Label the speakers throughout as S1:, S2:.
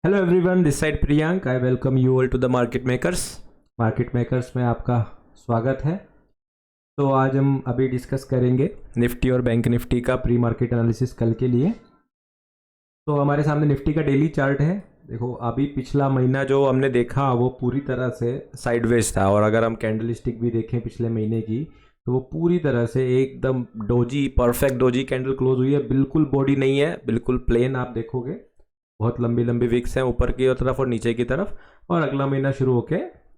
S1: Hello everyone, this side Priyank. I welcome you all to the market makers. Market makers में आपका स्वागत है। तो आज हम अभी डिस्कस करेंगे निफ्टी और बैंक निफ्टी का प्री मार्केट एनालिसिस कल के लिए। तो हमारे सामने निफ्टी का डेली चार्ट है। देखो, अभी पिछला महीना जो हमने देखा वो पूरी तरह से साइडवेज था, और अगर हम कैंडल स्टिक भी देखें पिछले महीने की तो वो पूरी तरह से एकदम doji, perfect doji candle close हुई है। बिल्कुल बॉडी नहीं है, बिल्कुल प्लेन आप देखोगे। बहुत लंबी लंबी विक्स हैं ऊपर की तरफ और नीचे की तरफ, और अगला महीना शुरू होके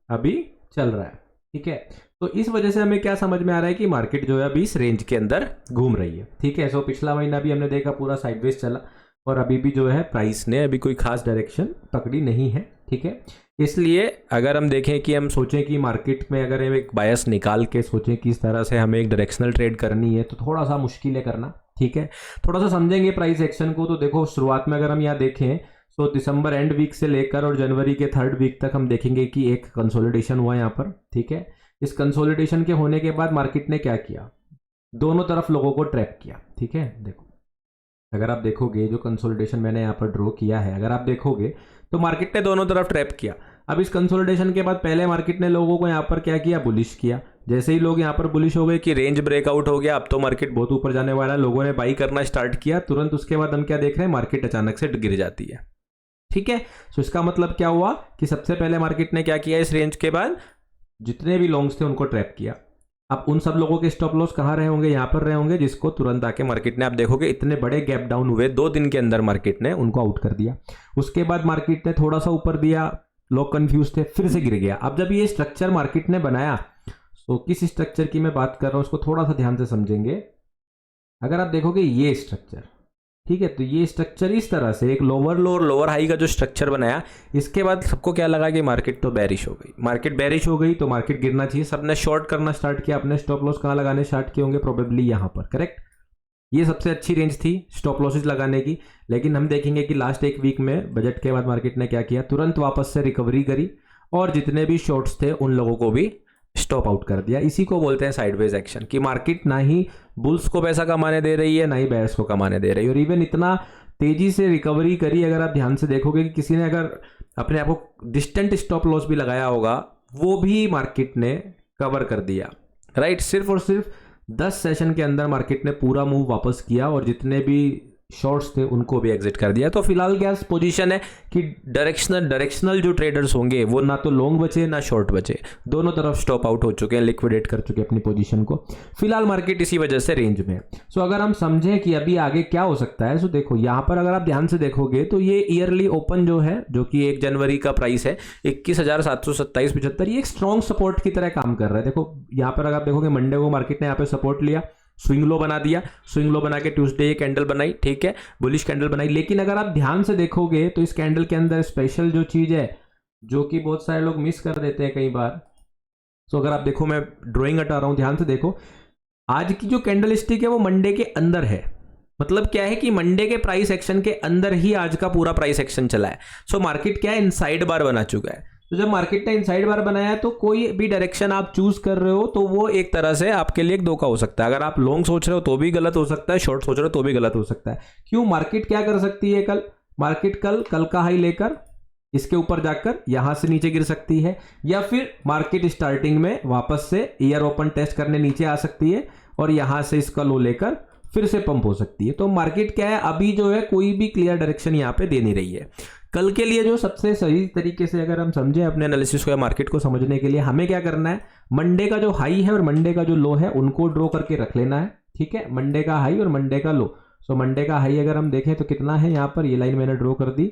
S1: अभी चल रहा है। ठीक है, तो इस वजह से हमें क्या समझ में आ रहा है कि मार्केट जो है अभी इस रेंज के अंदर घूम रही है। ठीक है, सो पिछला महीना भी हमने देखा पूरा साइडवेज चला, और अभी भी जो है प्राइस ने अभी कोई खास डायरेक्शन पकड़ी नहीं है। ठीक है, इसलिए अगर हम देखें कि हम सोचें कि मार्केट में अगर हम एक बायस निकाल के सोचें कि इस तरह से हमें एक डायरेक्शनल ट्रेड करनी है तो थोड़ा सा मुश्किल है करना। ठीक है, थोड़ा सा समझेंगे प्राइस एक्शन को। तो देखो, शुरुआत में अगर हम यहाँ देखें तो दिसंबर एंड वीक से लेकर और जनवरी के थर्ड वीक तक हम देखेंगे कि एक कंसोलिडेशन हुआ यहाँ पर। ठीक है, इस कंसोलिडेशन के होने के बाद मार्केट ने क्या किया, दोनों तरफ लोगों को ट्रैप किया। ठीक है, देखो अगर आप देखोगे जो कंसोलिडेशन मैंने यहाँ पर ड्रॉ किया है, अगर आप देखोगे तो मार्केट ने दोनों तरफ ट्रैप किया। अब इस कंसोलिडेशन के बाद पहले मार्केट ने लोगों को यहाँ पर क्या किया, बुलिश किया। जैसे ही लोग यहाँ पर बुलिश हो गए कि रेंज ब्रेकआउट हो गया, अब तो मार्केट बहुत ऊपर जाने वाला है, लोगों ने बाई करना स्टार्ट किया। तुरंत उसके बाद हम क्या देख रहे हैं, मार्केट अचानक से गिर जाती है। ठीक है, तो इसका मतलब क्या हुआ कि सबसे पहले मार्केट ने क्या किया, इस रेंज के बाद जितने भी लॉन्ग्स थे उनको ट्रैप किया। अब उन सब लोगों के स्टॉप लॉस कहाँ रहे होंगे, यहाँ पर रहे होंगे, जिसको तुरंत आके मार्केट ने, आप देखोगे इतने बड़े गैप डाउन हुए 2 दिन के अंदर, मार्केट ने उनको आउट कर दिया। उसके बाद मार्केट ने थोड़ा सा ऊपर दिया, लोग कंफ्यूज थे, फिर से गिर गया। अब जब ये स्ट्रक्चर मार्केट ने बनाया, तो किस स्ट्रक्चर की मैं बात कर रहा हूं उसको थोड़ा सा ध्यान से समझेंगे। अगर आप देखोगे ये स्ट्रक्चर, ठीक है, तो ये स्ट्रक्चर इस तरह से एक लोअर लो और लोअर हाई का जो स्ट्रक्चर बनाया, इसके बाद सबको क्या लगा कि मार्केट तो बेरिश हो गई। मार्केट बेरिश हो गई तो मार्केट गिरना चाहिए, सबने शॉर्ट करना स्टार्ट किया, अपने स्टॉप लॉस कहाँ लगाने स्टार्ट किए होंगे, प्रोबेबली यहाँ पर। करेक्ट, ये सबसे अच्छी रेंज थी स्टॉप लॉसेज लगाने की। लेकिन हम देखेंगे कि लास्ट एक वीक में बजट के बाद मार्केट ने क्या किया, तुरंत वापस से रिकवरी करी, और जितने भी शॉर्ट्स थे उन लोगों को भी स्टॉप आउट कर दिया। इसी को बोलते हैं साइडवेज एक्शन, कि मार्केट ना ही बुल्स को पैसा कमाने दे रही है, ना ही बेयर्स को कमाने दे रही है। और इवन इतना तेजी से रिकवरी करी, अगर आप ध्यान से देखोगे कि किसी ने अगर अपने आप को डिस्टेंट स्टॉप लॉस भी लगाया होगा, वो भी मार्केट ने कवर कर दिया। राइट, सिर्फ और सिर्फ 10 सेशन के अंदर मार्केट ने पूरा मूव वापस किया, और जितने भी शॉर्ट्स थे उनको भी एग्जिट कर दिया। तो फिलहाल क्या पोजीशन है कि डायरेक्शनल जो ट्रेडर्स होंगे वो ना तो लॉन्ग बचे ना शॉर्ट बचे, दोनों तरफ स्टॉप आउट हो चुके हैं, लिक्विडेट कर चुके हैं अपनी पोजीशन को। फिलहाल मार्केट इसी वजह से रेंज में है। सो अगर हम समझें कि अभी आगे क्या हो सकता है, सो देखो यहाँ पर अगर आप ध्यान से देखोगे तो ये ईयरली ओपन जो है, जो कि 1 जनवरी का प्राइस है 21,727.75, ये एक स्ट्रॉन्ग सपोर्ट की तरह काम कर रहा है। देखो यहाँ पर अगर आप देखोगे मंडे को मार्केट ने यहाँ पे सपोर्ट लिया, स्विंग लो बना दिया, स्विंग लो बना के ट्यूसडे ये कैंडल बनाई, ठीक है, बुलिश कैंडल बनाई। लेकिन अगर आप ध्यान से देखोगे तो इस कैंडल के अंदर स्पेशल जो चीज है, जो कि बहुत सारे लोग मिस कर देते हैं कई बार। तो अगर आप देखो, मैं ड्राइंग हटा रहा हूं, ध्यान से देखो, आज की जो कैंडल स्टिक है वो मंडे के अंदर है। मतलब क्या है कि मंडे के प्राइस एक्शन के अंदर ही आज का पूरा प्राइस एक्शन चला है। सो मार्केट क्या है, इनसाइड बार बना चुका है। तो जब मार्केट ने इनसाइड बार बनाया तो कोई भी डायरेक्शन आप चूज कर रहे हो तो वो एक तरह से आपके लिए एक धोखा हो सकता है। अगर आप लॉन्ग सोच रहे हो तो भी गलत हो सकता है, शॉर्ट सोच रहे हो तो भी गलत हो सकता है। क्यों, मार्केट क्या कर सकती है, मार्केट कल का हाई लेकर इसके ऊपर जाकर यहां से नीचे गिर सकती है, या फिर मार्केट स्टार्टिंग में वापस से ईयर ओपन टेस्ट करने नीचे आ सकती है, और यहां से इसका लो लेकर फिर से पंप हो सकती है। तो मार्केट क्या है, अभी जो है कोई भी क्लियर डायरेक्शन यहाँ पे दे नहीं रही है। कल के लिए जो सबसे सही तरीके से अगर हम समझें अपने एनालिसिस को या मार्केट को समझने के लिए, हमें क्या करना है, मंडे का जो हाई है और मंडे का जो लो है उनको ड्रॉ करके रख लेना है। ठीक है, मंडे का हाई और मंडे का लो। सो मंडे का हाई अगर हम देखें तो कितना है, यहाँ पर ये लाइन मैंने ड्रॉ कर दी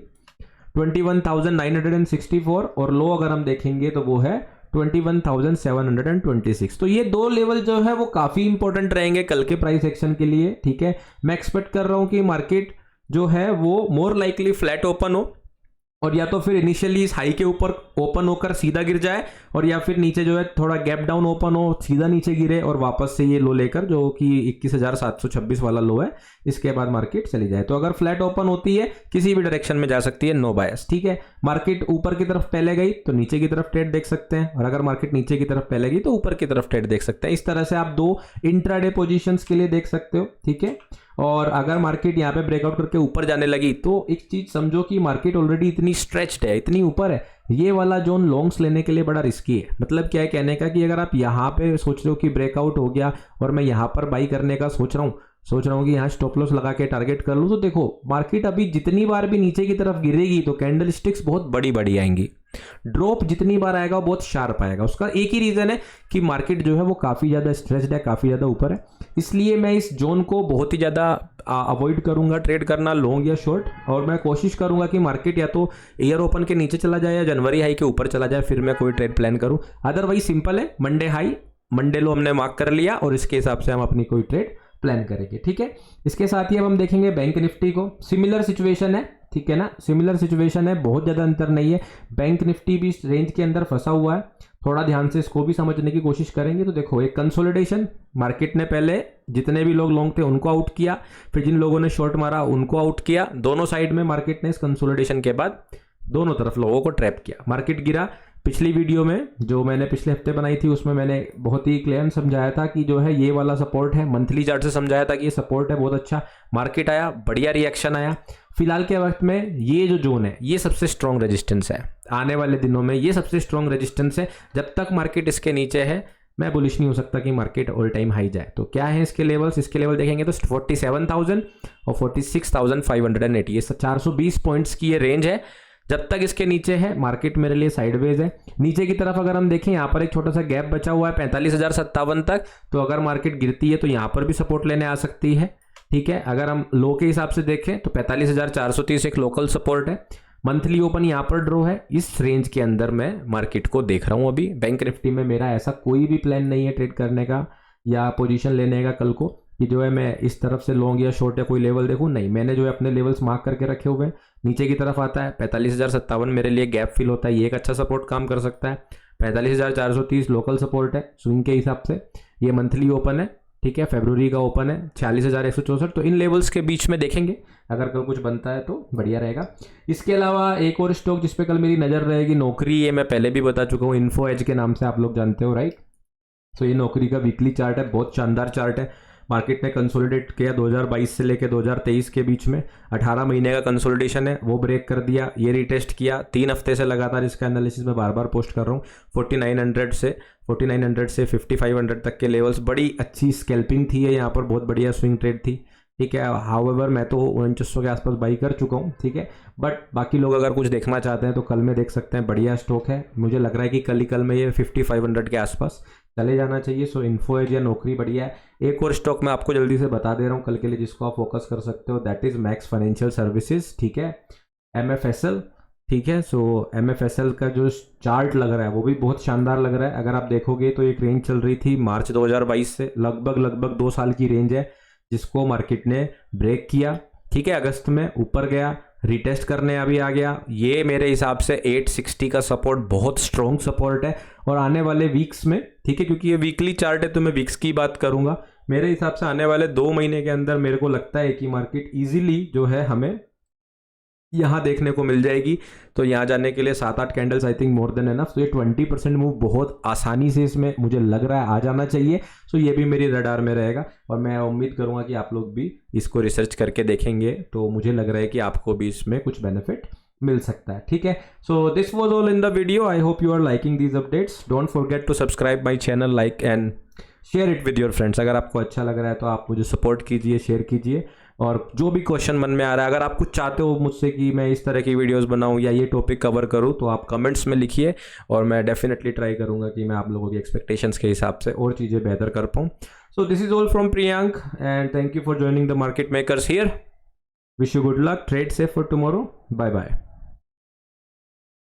S1: 21,964, और लो अगर हम देखेंगे तो वो है 21,726। तो ये 2 लेवल जो है वो काफी इंपॉर्टेंट रहेंगे कल के प्राइस एक्शन के लिए। ठीक है, मैं एक्सपेक्ट कर रहा हूं कि मार्केट जो है वो मोर लाइकली फ्लैट ओपन हो, और या तो फिर इनिशियली इस हाई के ऊपर ओपन होकर सीधा गिर जाए, और या फिर नीचे जो है थोड़ा गैप डाउन ओपन हो, सीधा नीचे गिरे, और वापस से ये लो लेकर जो कि 21,726 वाला लो है, इसके बाद मार्केट चली जाए। तो अगर फ्लैट ओपन होती है किसी भी डायरेक्शन में जा सकती है, नो बायस। ठीक है, मार्केट ऊपर की तरफ पहले गई तो नीचे की तरफ ट्रेड देख सकते हैं, और अगर मार्केट नीचे की तरफ पहले गई तो ऊपर की तरफ ट्रेड देख सकते हैं। इस तरह से आप दो इंट्राडे पोजीशंस के लिए देख सकते हो, ठीक है। और अगर मार्केट यहाँ पे ब्रेकआउट करके ऊपर जाने लगी तो एक चीज समझो कि मार्केट ऑलरेडी इतनी स्ट्रेच्ड है, इतनी ऊपर है, ये वाला जोन लॉन्ग्स लेने के लिए बड़ा रिस्की है। मतलब क्या है कहने का कि अगर आप यहाँ पे सोच रहे हो कि ब्रेकआउट हो गया और मैं यहाँ पर बाई करने का सोच रहा हूँ कि यहाँ स्टॉप लॉस लगा के टारगेट कर लूँ, तो देखो मार्केट अभी जितनी बार भी नीचे की तरफ गिरेगी तो कैंडल स्टिक्स बहुत बड़ी बड़ी आएंगी, ड्रॉप जितनी बार आएगा वो बहुत शार्प आएगा। उसका एक ही रीजन है कि मार्केट जो है वो काफी ज्यादा स्ट्रेस्ड है, काफी ज्यादा ऊपर है, इसलिए मैं इस जोन को बहुत ही ज्यादा अवॉइड करूंगा ट्रेड करना लॉन्ग या शॉर्ट। और मैं कोशिश करूंगा कि मार्केट या तो ईयर ओपन के नीचे चला जाए या जनवरी हाई के ऊपर चला जाए, फिर मैं कोई ट्रेड प्लान करूं। अदरवाइज सिंपल है, मंडे हाई मंडे लो हमने मार्क कर लिया और इसके हिसाब से हम अपनी कोई ट्रेड प्लान करेंगे, ठीक है। इसके साथ ही अब हम देखेंगे बैंक निफ्टी को। सिमिलर सिचुएशन है, ठीक है ना, सिमिलर सिचुएशन है, बहुत ज़्यादा अंतर नहीं है। बैंक निफ्टी भी इस रेंज के अंदर फंसा हुआ है, थोड़ा ध्यान से इसको भी समझने की कोशिश करेंगे। तो देखो एक कंसोलिडेशन, मार्केट ने पहले जितने भी लोग लॉन्ग थे उनको आउट किया, फिर जिन लोगों ने शॉर्ट मारा उनको आउट किया, दोनों साइड में मार्केट ने इस कंसोलिडेशन के बाद दोनों तरफ लोगों को ट्रैप किया, मार्केट गिरा। पिछली वीडियो में जो मैंने पिछले हफ्ते बनाई थी उसमें मैंने बहुत ही क्लियर समझाया था कि जो है ये वाला सपोर्ट है, मंथली चार्ट से समझाया था कि ये सपोर्ट है, बहुत अच्छा मार्केट आया, बढ़िया रिएक्शन आया। फिलहाल के वक्त में ये जो जोन है ये सबसे स्ट्रॉन्ग रेजिस्टेंस है, आने वाले दिनों में ये सबसे स्ट्रॉन्ग रेजिस्टेंस है। जब तक मार्केट इसके नीचे है मैं बुलिश नहीं हो सकता कि मार्केट ऑल टाइम हाई जाए। तो क्या है इसके लेवल्स, इसके लेवल देखेंगे तो 47,000 और 46,580, ये 420 पॉइंट्स की ये रेंज है। जब तक इसके नीचे है मार्केट मेरे लिए साइडवेज है। नीचे की तरफ अगर हम देखें यहाँ पर एक छोटा सा गैप बचा हुआ है 45,057 तक, तो अगर मार्केट गिरती है तो यहाँ पर भी सपोर्ट लेने आ सकती है, ठीक है। अगर हम लो के हिसाब से देखें तो 45,430 एक लोकल सपोर्ट है। मंथली ओपन यहाँ पर ड्रॉ है, इस रेंज के अंदर मैं मार्केट को देख रहा हूँ अभी। बैंक निफ्टी में मेरा ऐसा कोई भी प्लान नहीं है ट्रेड करने का या पोजीशन लेने का कल को कि जो है मैं इस तरफ से लॉन्ग या शॉर्ट या कोई लेवल देखूँ, नहीं। मैंने जो है अपने लेवल्स मार्क करके रखे हुए हैं। नीचे की तरफ आता है 45,057 मेरे लिए गैप फिल होता है, ये एक अच्छा सपोर्ट काम कर सकता है। 45,430 लोकल सपोर्ट है स्विंग के हिसाब से, ये मंथली ओपन है, ठीक है, फरवरी का ओपन है 46,164। तो इन लेवल्स के बीच में देखेंगे, अगर कल कुछ बनता है तो बढ़िया रहेगा। इसके अलावा एक और स्टॉक जिसपे कल मेरी नज़र रहेगी, नौकरी, ये मैं पहले भी बता चुका हूँ, इन्फो एज के नाम से आप लोग जानते हो, राइट। तो ये नौकरी का वीकली चार्ट है, बहुत शानदार चार्ट है। मार्केट ने कंसोलिडेट किया 2022 से लेकर 2023 के बीच में, 18 महीने का कंसोलिडेशन है, वो ब्रेक कर दिया, ये रीटेस्ट किया। 3 हफ्ते से लगातार इसका एनालिसिस मैं बार बार पोस्ट कर रहा हूँ। 4900 से 5500 तक के लेवल्स, बड़ी अच्छी स्कैल्पिंग थी है यहाँ पर, बहुत बढ़िया स्विंग ट्रेड थी, ठीक है। हाउएवर मैं तो 4900 के आसपास बाई कर चुका हूँ, ठीक है। बट बाकी लोग अगर कुछ देखना चाहते हैं तो कल में देख सकते हैं, बढ़िया स्टॉक है। मुझे लग रहा है कि कल में ये 5500 के आसपास चले जाना चाहिए। सो इन्फो एज या नौकरी बढ़िया है। एक और स्टॉक मैं आपको जल्दी से बता दे रहा हूँ कल के लिए जिसको आप फोकस कर सकते हो, that is max financial services, ठीक है, MFSL, ठीक है। सो MFSL का जो चार्ट लग रहा है वो भी बहुत शानदार लग रहा है। अगर आप देखोगे तो एक रेंज चल रही थी मार्च 2022 से, लगभग 2 साल की रेंज है, जिसको मार्केट ने ब्रेक किया, ठीक है। अगस्त में ऊपर गया, रिटेस्ट करने अभी आ गया। ये मेरे हिसाब से 860 का सपोर्ट बहुत स्ट्रॉन्ग सपोर्ट है, और आने वाले वीक्स में, ठीक है, क्योंकि ये वीकली चार्ट है तो मैं वीक्स की बात करूंगा, मेरे हिसाब से आने वाले 2 महीने के अंदर मेरे को लगता है कि मार्केट इजीली जो है हमें यहाँ देखने को मिल जाएगी। तो यहाँ जाने के लिए 7-8 candles I think more than enough. तो ये 20% मूव बहुत आसानी से इसमें मुझे लग रहा है आ जाना चाहिए। सो ये भी मेरी रडार में रहेगा, और मैं उम्मीद करूँगा कि आप लोग भी इसको रिसर्च करके देखेंगे, तो मुझे लग रहा है कि आपको भी इसमें कुछ बेनिफिट मिल सकता है, ठीक है। So this was all in the video. I hope you are liking these updates. Don't forget to subscribe my channel, like and share it with your friends. अगर आपको अच्छा लग रहा है तो आप मुझे सपोर्ट कीजिए, शेयर कीजिए, और जो भी क्वेश्चन मन में आ रहा है, अगर आप कुछ चाहते हो मुझसे कि मैं इस तरह की वीडियोस बनाऊं या ये टॉपिक कवर करूं, तो आप कमेंट्स में लिखिए, और मैं डेफिनेटली ट्राई करूंगा कि मैं आप लोगों की एक्सपेक्टेशंस के हिसाब से और चीज़ें बेहतर कर पाऊं। So this is all from Priyank, and thank you for joining the market makers here. Wish you good luck, trade safe for tomorrow, bye bye.